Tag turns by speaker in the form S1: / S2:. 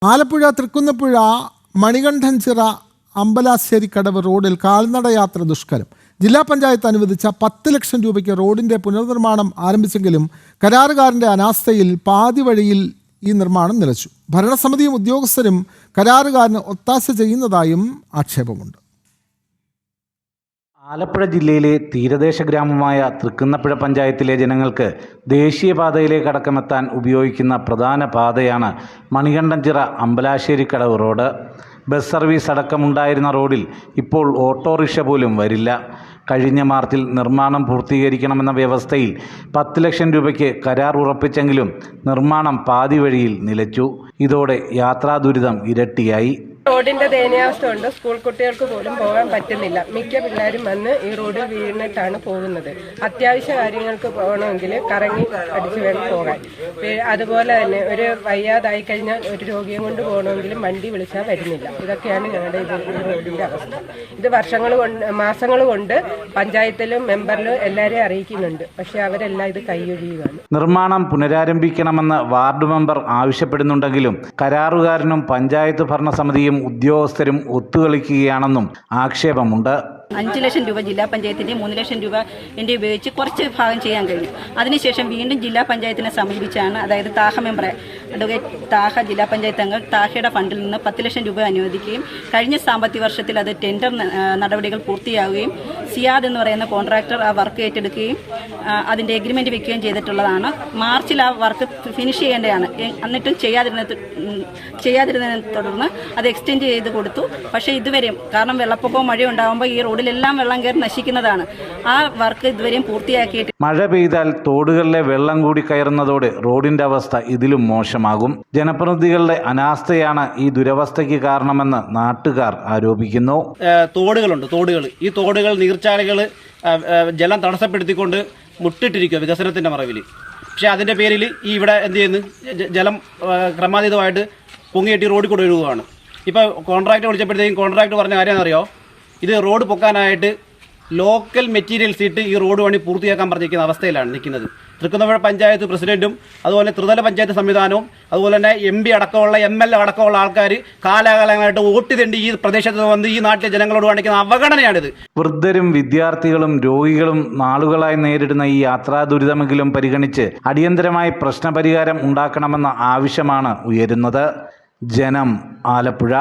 S1: ആലപ്പുഴ തൃക്കുന്നപ്പുഴ മണികണ്ഠൻചിറ അമ്പലാശ്ശേരിക്കടവ് റോഡിൽ കാൽനടയാത്ര ദുഷ്കരം. ജില്ലാ പഞ്ചായത്ത് അനുവദിച്ച 10 ലക്ഷം രൂപയ്ക്ക് റോഡിന്റെ പുനർനിർമ്മാണം ആരംഭിച്ചെങ്കിലും കരാറുകാരന്റെ അനാസ്ഥയിൽ പാതി വഴിയിൽ ഈ നിർമ്മാണം നിലച്ചു. ഭരണസമിതിയും ഉദ്യോഗസ്ഥരും കരാറുകാരന് ഒത്താശ ചെയ്യുന്നതായും ആക്ഷേപമുണ്ട്.
S2: ആലപ്പുഴ ജില്ലയിലെ തീരദേശ ഗ്രാമമായ തൃക്കുന്നപ്പുഴ പഞ്ചായത്തിലെ ജനങ്ങൾക്ക് ദേശീയപാതയിലേക്ക് അടക്കമെത്താൻ ഉപയോഗിക്കുന്ന പ്രധാന പാതയാണ് മണികണ്ഠൻചിറ അമ്പലാശ്ശേരിക്കടവ് റോഡ്. ബസ് സർവീസ് അടക്കമുണ്ടായിരുന്ന റോഡിൽ ഇപ്പോൾ ഓട്ടോറിക്ഷ പോലും വരില്ല. കഴിഞ്ഞ മാർച്ചിൽ നിർമ്മാണം പൂർത്തീകരിക്കണമെന്ന വ്യവസ്ഥയിൽ 10 ലക്ഷം രൂപയ്ക്ക് കരാർ ഉറപ്പിച്ചെങ്കിലും നിർമ്മാണം പാതി വഴിയിൽ നിലച്ചു. ഇതോടെ യാത്രാ ദുരിതം ഇരട്ടിയായി.
S3: റോഡിന്റെ ദയനീയാവസ്ഥ കൊണ്ട് സ്കൂൾ കുട്ടികൾക്ക് പോലും പോകാൻ പറ്റുന്നില്ല. മിക്ക പിള്ളേരും വന്ന് ഈ റോഡിൽ വീണിട്ടാണ് പോകുന്നത്. അത്യാവശ്യ കാര്യങ്ങൾക്ക് പോകണമെങ്കിൽ കറങ്ങി അടിച്ചു വേണം പോകാൻ. അതുപോലെ തന്നെ ഒരു വയ്യാതായി കഴിഞ്ഞാൽ ഒരു രോഗിയെ കൊണ്ട് പോകണമെങ്കിലും വണ്ടി വിളിച്ചാൽ വരുന്നില്ല. ഇതൊക്കെയാണ് ഞങ്ങളുടെ ഈ റോഡിന്റെ അവസ്ഥ. ഇത് മാസങ്ങൾ കൊണ്ട് പഞ്ചായത്തിലും മെമ്പറിലും എല്ലാവരെയും അറിയിക്കുന്നുണ്ട്. പക്ഷെ അവരെല്ലാം ഇത് കൈയൊഴിയുകയാണ്.
S2: നിർമ്മാണം പുനരാരംഭിക്കണമെന്ന് വാർഡ് മെമ്പർ ആവശ്യപ്പെടുന്നുണ്ടെങ്കിലും കരാറുകാരനും പഞ്ചായത്ത് ഭരണസമിതിയും ഉദ്യോഗസ്ഥരും ഒത്തുകളിക്കുകയാണെന്നും ആക്ഷേപമുണ്ട്.
S4: 5 ലക്ഷം രൂപ ജില്ലാ പഞ്ചായത്തിന്റെ 3 ലക്ഷം രൂപ എൻ്റെ ഉപയോഗിച്ച് കുറച്ച് ഭാഗം ചെയ്യാൻ കഴിഞ്ഞു. അതിനുശേഷം വീണ്ടും ജില്ലാ പഞ്ചായത്തിനെ സമീപിച്ചാണ്, അതായത് താഹ മെമ്പറെ അഡ്വക്കേറ്റ് താഹ ജില്ലാ പഞ്ചായത്ത് അംഗം താഹയുടെ ഫണ്ടിൽ നിന്ന് 10 ലക്ഷം രൂപ അനുവദിക്കുകയും കഴിഞ്ഞ സാമ്പത്തിക വർഷത്തിൽ അത് ടെൻഡർ നടപടികൾ പൂർത്തിയാവുകയും സിയാദ് എന്ന് പറയുന്ന കോൺട്രാക്ടർ ആ വർക്ക് ഏറ്റെടുക്കുകയും അതിൻ്റെ എഗ്രിമെൻറ്റ് വെക്കുകയും ചെയ്തിട്ടുള്ളതാണ്. മാർച്ചിൽ ആ വർക്ക് ഫിനിഷ് ചെയ്യേണ്ടതാണ്. എന്നിട്ടും ചെയ്യാതിരുന്നതിനെ തുടർന്ന് അത് എക്സ്റ്റെൻഡ് ചെയ്ത് കൊടുത്തു. പക്ഷേ ഇതുവരെയും, കാരണം വെള്ളപ്പൊക്കവും മഴയും ഉണ്ടാകുമ്പോൾ ഈ റോഡിലെല്ലാം വെള്ളം കയറി നശിക്കുന്നതാണ്. ആ വർക്ക് ഇതുവരെയും പൂർത്തിയാക്കിയിട്ട്
S2: മഴ പെയ്താൽ തോടുകളിലെ വെള്ളം കൂടി കയറുന്നതോടെ റോഡിന്റെ അവസ്ഥ ഇതിലും മോശമാകും. ജനപ്രതിനിധികളുടെ അനാസ്ഥയാണ് ഈ ദുരവസ്ഥയ്ക്ക് കാരണമെന്ന് നാട്ടുകാർ ആരോപിക്കുന്നു.
S5: തോടുകളുണ്ട്, ഈ തോടുകൾ നീർച്ചാലുകൾ ജലം തടസ്സപ്പെടുത്തിക്കൊണ്ട് മുട്ടിട്ടിരിക്കുക വികസനത്തിന്റെ മറവിൽ. പക്ഷെ അതിന്റെ പേരിൽ ഈ ഇവിടെ എന്ത് ചെയ്യുന്നു, ജലം ക്രമാതീതമായിട്ട് പൊങ്ങിയിട്ട് റോഡിൽ കൂടെ ഒഴുകുകയാണ്. ഇപ്പോൾ കോൺട്രാക്ട് വിളിച്ചപ്പോഴത്തേക്കും കോൺട്രാക്ട് പറഞ്ഞ കാര്യമെന്നറിയോ, ഇത് റോഡ് പൊക്കാനായിട്ട് ലോക്കൽ മെറ്റീരിയൽസ് ഇട്ട് ഈ റോഡ് പണി പൂർത്തിയാക്കാൻ പറഞ്ഞിരിക്കുന്ന അവസ്ഥയിലാണ് നിൽക്കുന്നത്. തൃക്കുന്നപ്പുഴ പഞ്ചായത്ത് പ്രസിഡന്റും അതുപോലെ ത്രിതല പഞ്ചായത്ത് സംവിധാനവും അതുപോലെ തന്നെ MP അടക്കമുള്ള MLA അടക്കമുള്ള ആൾക്കാർ കാലാകാലങ്ങളായിട്ട് വോട്ട് തെണ്ടി ഈ പ്രദേശത്ത് വന്ന് ഈ നാട്ടിലെ ജനങ്ങളോട് കാണിക്കുന്ന അവഗണനയാണിത്.
S2: വൃദ്ധരും വിദ്യാർത്ഥികളും രോഗികളും നാളുകളായി നേരിടുന്ന ഈ യാത്രാ ദുരിതമെങ്കിലും പരിഗണിച്ച് അടിയന്തരമായി പ്രശ്നപരിഹാരം ഉണ്ടാക്കണമെന്ന ആവശ്യമാണ് ഉയരുന്നത്. ജനം, ആലപ്പുഴ.